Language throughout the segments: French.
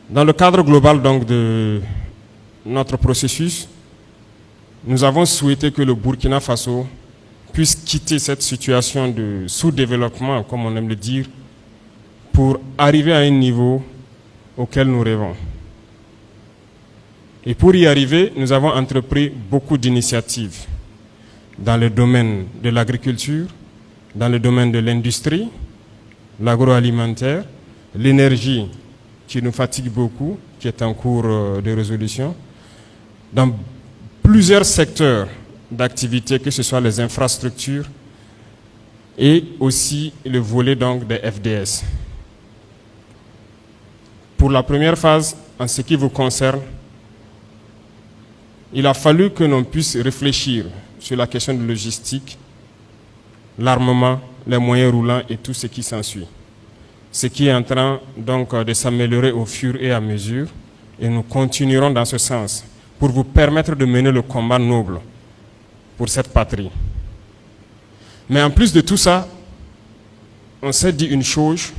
Dans le cadre global donc, de notre processus, nous avons souhaité que le Burkina Faso puisse quitter cette situation de sous-développement, comme on aime le dire, pour arriver à un niveau auquel nous rêvons. Et pour y arriver, nous avons entrepris beaucoup d'initiatives dans le domaine de l'agriculture, dans le domaine de l'industrie, l'agroalimentaire, l'énergie qui nous fatigue beaucoup, qui est en cours de résolution, dans plusieurs secteurs d'activité, que ce soit les infrastructures et aussi le volet donc des FDS. Pour la première phase, en ce qui vous concerne, il a fallu que l'on puisse réfléchir sur la question de logistique, l'armement, les moyens roulants et tout ce qui s'ensuit. Ce qui est en train donc de s'améliorer au fur et à mesure, et nous continuerons dans ce sens pour vous permettre de mener le combat noble pour cette patrie. Mais en plus de tout ça, on s'est dit une chose,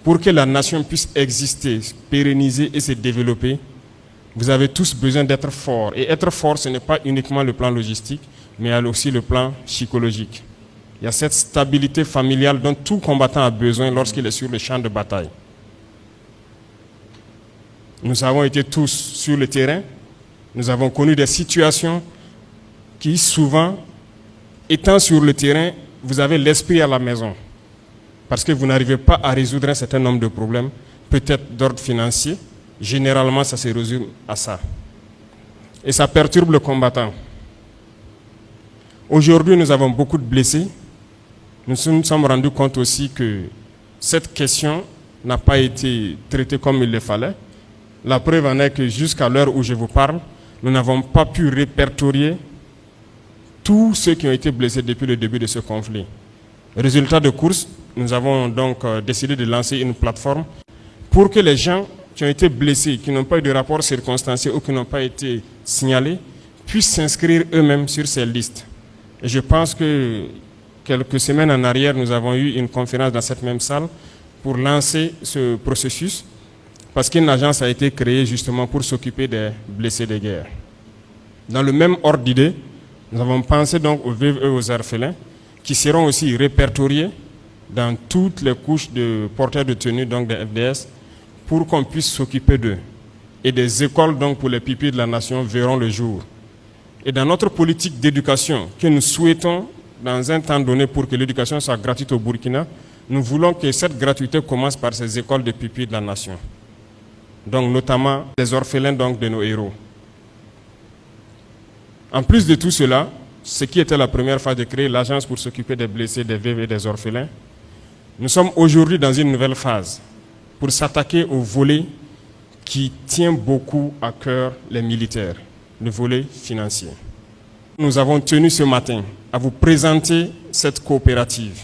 pour que la nation puisse exister, pérenniser et se développer, vous avez tous besoin d'être forts. Et être fort, ce n'est pas uniquement le plan logistique, mais il y a aussi le plan psychologique. Il y a cette stabilité familiale dont tout combattant a besoin lorsqu'il est sur le champ de bataille. Nous avons été tous sur le terrain, nous avons connu des situations qui souvent, étant sur le terrain, vous avez l'esprit à la maison. Parce que vous n'arrivez pas à résoudre un certain nombre de problèmes, peut-être d'ordre financier. Généralement, ça se résume à ça. Et ça perturbe le combattant. Aujourd'hui, nous avons beaucoup de blessés. Nous nous sommes rendus compte aussi que cette question n'a pas été traitée comme il le fallait. La preuve en est que jusqu'à l'heure où je vous parle, nous n'avons pas pu répertorier tous ceux qui ont été blessés depuis le début de ce conflit. Résultat de course, nous avons donc décidé de lancer une plateforme pour que les gens qui ont été blessés, qui n'ont pas eu de rapport circonstancié ou qui n'ont pas été signalés, puissent s'inscrire eux-mêmes sur ces listes. Et je pense que quelques semaines en arrière, nous avons eu une conférence dans cette même salle pour lancer ce processus, parce qu'une agence a été créée justement pour s'occuper des blessés de guerre. Dans le même ordre d'idée, nous avons pensé donc aux veuves et aux orphelins, qui seront aussi répertoriés dans toutes les couches de porteurs de tenue donc des FDS, pour qu'on puisse s'occuper d'eux. Et des écoles donc pour les pupilles de la nation verront le jour. Et dans notre politique d'éducation que nous souhaitons dans un temps donné pour que l'éducation soit gratuite au Burkina, nous voulons que cette gratuité commence par ces écoles de pupilles de la nation. Donc notamment les orphelins donc, de nos héros. En plus de tout cela, ce qui était la première phase de créer l'agence pour s'occuper des blessés, des veuves et des orphelins, nous sommes aujourd'hui dans une nouvelle phase pour s'attaquer au volet qui tient beaucoup à cœur les militaires, le volet financier. Nous avons tenu ce matin à vous présenter cette coopérative.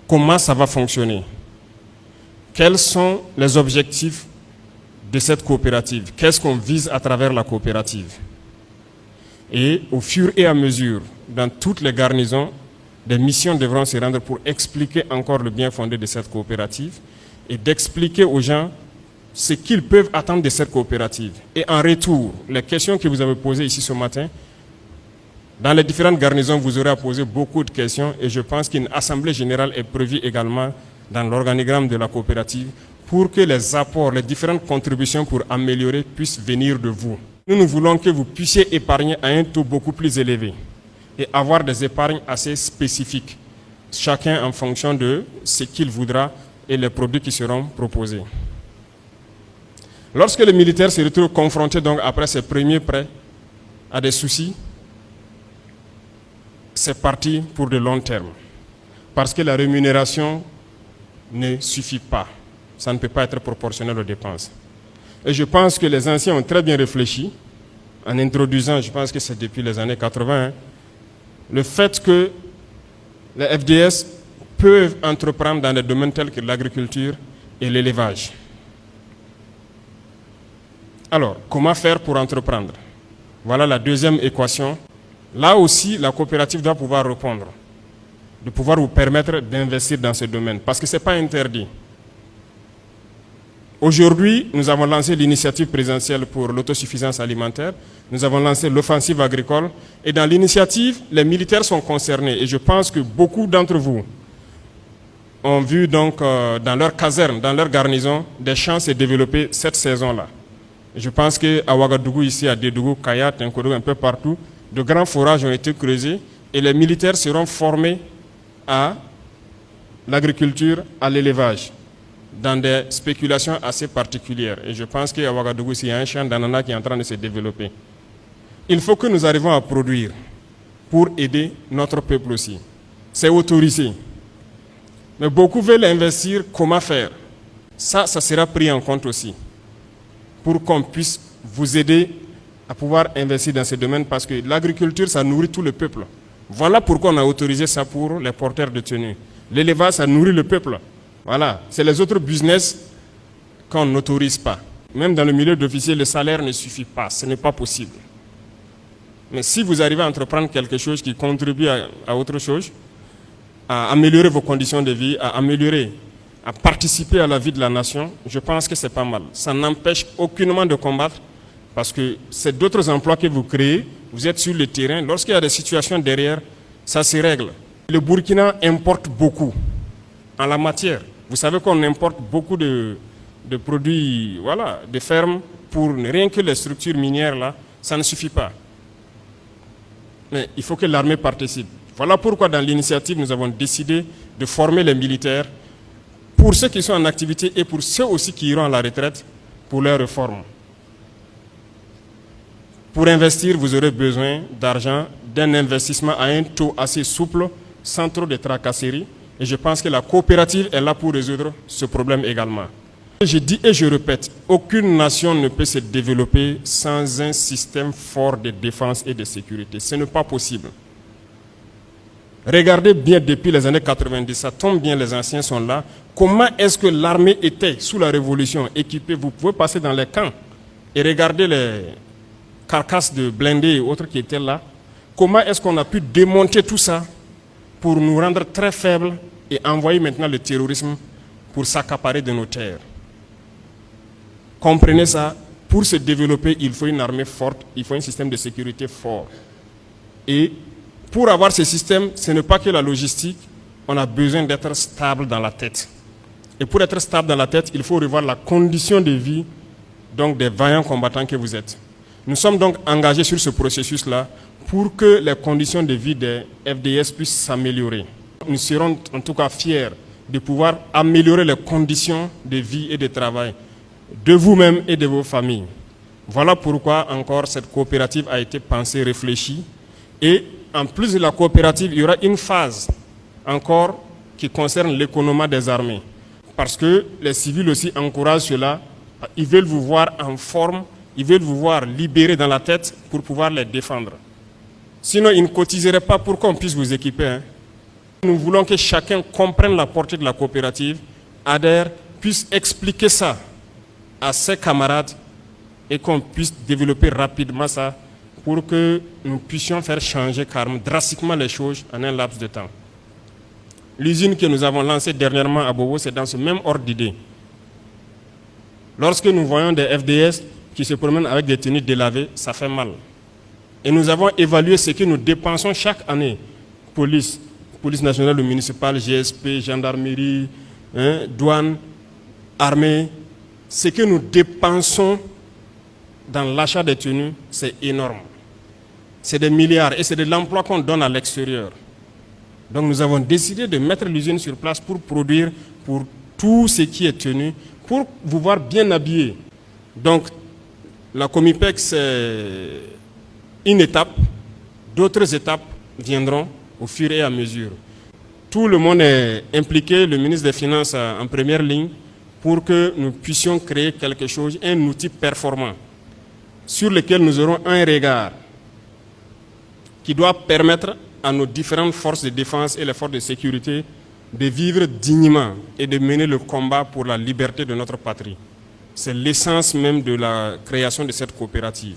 Comment ça va fonctionner? Quels sont les objectifs de cette coopérative? Qu'est-ce qu'on vise à travers la coopérative? Et au fur et à mesure, dans toutes les garnisons, des missions devront se rendre pour expliquer encore le bien fondé de cette coopérative et d'expliquer aux gens ce qu'ils peuvent attendre de cette coopérative. Et en retour, les questions que vous avez posées ici ce matin, dans les différentes garnisons, vous aurez à poser beaucoup de questions et je pense qu'une assemblée générale est prévue également dans l'organigramme de la coopérative pour que les apports, les différentes contributions pour améliorer puissent venir de vous. Nous voulons que vous puissiez épargner à un taux beaucoup plus élevé et avoir des épargnes assez spécifiques, chacun en fonction de ce qu'il voudra et les produits qui seront proposés. Lorsque les militaires se retrouvent confrontés donc après ces premiers prêts à des soucis, c'est parti pour de long terme. Parce que la rémunération ne suffit pas. Ça ne peut pas être proportionnel aux dépenses. Et je pense que les anciens ont très bien réfléchi en introduisant, je pense que c'est depuis les années 80, le fait que les FDS peuvent entreprendre dans des domaines tels que l'agriculture et l'élevage. Alors, comment faire pour entreprendre? Voilà la deuxième équation. Là aussi, la coopérative doit pouvoir répondre, de pouvoir vous permettre d'investir dans ce domaine, parce que ce n'est pas interdit. Aujourd'hui, nous avons lancé l'initiative présidentielle pour l'autosuffisance alimentaire. Nous avons lancé l'offensive agricole. Et dans l'initiative, les militaires sont concernés. Et je pense que beaucoup d'entre vous ont vu donc dans leur caserne, dans leur garnison, des champs se développer cette saison-là. Je pense qu'à Ouagadougou, ici, à Dédougou, Kaya, Tenkodo, un peu partout, de grands forages ont été creusés et les militaires seront formés à l'agriculture, à l'élevage, dans des spéculations assez particulières. Et je pense qu'à Ouagadougou, il y a un champ d'ananas qui est en train de se développer. Il faut que nous arrivions à produire pour aider notre peuple aussi. C'est autorisé. Mais beaucoup veulent investir, comment faire? Ça sera pris en compte aussi, pour qu'on puisse vous aider à pouvoir investir dans ce domaine, parce que l'agriculture, ça nourrit tout le peuple. Voilà pourquoi on a autorisé ça pour les porteurs de tenue. L'élevage, ça nourrit le peuple. Voilà, c'est les autres business qu'on n'autorise pas. Même dans le milieu d'officier, le salaire ne suffit pas, ce n'est pas possible. Mais si vous arrivez à entreprendre quelque chose qui contribue à autre chose, à améliorer vos conditions de vie, à participer à la vie de la nation, je pense que c'est pas mal. Ça n'empêche aucunement de combattre, parce que c'est d'autres emplois que vous créez, vous êtes sur le terrain, lorsqu'il y a des situations derrière, ça se règle. Le Burkina importe beaucoup en la matière. Vous savez qu'on importe beaucoup de produits, voilà, de fermes, pour rien que les structures minières là, ça ne suffit pas. Mais il faut que l'armée participe. Voilà pourquoi dans l'initiative, nous avons décidé de former les militaires pour ceux qui sont en activité et pour ceux aussi qui iront à la retraite pour leur réforme. Pour investir, vous aurez besoin d'argent, d'un investissement à un taux assez souple, sans trop de tracasseries. Et je pense que la coopérative est là pour résoudre ce problème également. Je dis et je répète, aucune nation ne peut se développer sans un système fort de défense et de sécurité. Ce n'est pas possible. Regardez bien depuis les années 90, ça tombe bien, les anciens sont là. Comment est-ce que l'armée était sous la Révolution équipée? Vous pouvez passer dans les camps et regarder les carcasses de blindés et autres qui étaient là. Comment est-ce qu'on a pu démonter tout ça pour nous rendre très faibles et envoyer maintenant le terrorisme pour s'accaparer de nos terres? Comprenez ça, pour se développer, il faut une armée forte, il faut un système de sécurité fort. Et pour avoir ce système, ce n'est pas que la logistique, on a besoin d'être stable dans la tête. Et pour être stable dans la tête, il faut revoir la condition de vie donc des vaillants combattants que vous êtes. Nous sommes donc engagés sur ce processus-là pour que les conditions de vie des FDS puissent s'améliorer. Nous serons en tout cas fiers de pouvoir améliorer les conditions de vie et de travail de vous-même et de vos familles. Voilà pourquoi encore cette coopérative a été pensée, réfléchie. Et en plus de la coopérative, il y aura une phase encore qui concerne l'économie des armées. Parce que les civils aussi encouragent cela. Ils veulent vous voir en forme, ils veulent vous voir libérés dans la tête pour pouvoir les défendre. Sinon, ils ne cotiseraient pas pour qu'on puisse vous équiper. Hein. Nous voulons que chacun comprenne la portée de la coopérative, adhère, puisse expliquer ça à ses camarades et qu'on puisse développer rapidement ça pour que nous puissions faire changer carrément, drastiquement les choses en un laps de temps. L'usine que nous avons lancée dernièrement à Bobo, c'est dans ce même ordre d'idée. Lorsque nous voyons des FDS qui se promènent avec des tenues délavées, ça fait mal. Et nous avons évalué ce que nous dépensons chaque année. Police nationale ou municipale, GSP, gendarmerie, douane, armée. Ce que nous dépensons dans l'achat des tenues, c'est énorme. C'est des milliards et c'est de l'emploi qu'on donne à l'extérieur. Donc nous avons décidé de mettre l'usine sur place pour produire pour tout ce qui est tenu, pour vous voir bien habillés. Donc la Comipec, c'est une étape, d'autres étapes viendront au fur et à mesure. Tout le monde est impliqué, le ministre des Finances en première ligne, pour que nous puissions créer quelque chose, un outil performant, sur lequel nous aurons un regard qui doit permettre à nos différentes forces de défense et les forces de sécurité de vivre dignement et de mener le combat pour la liberté de notre patrie. C'est l'essence même de la création de cette coopérative.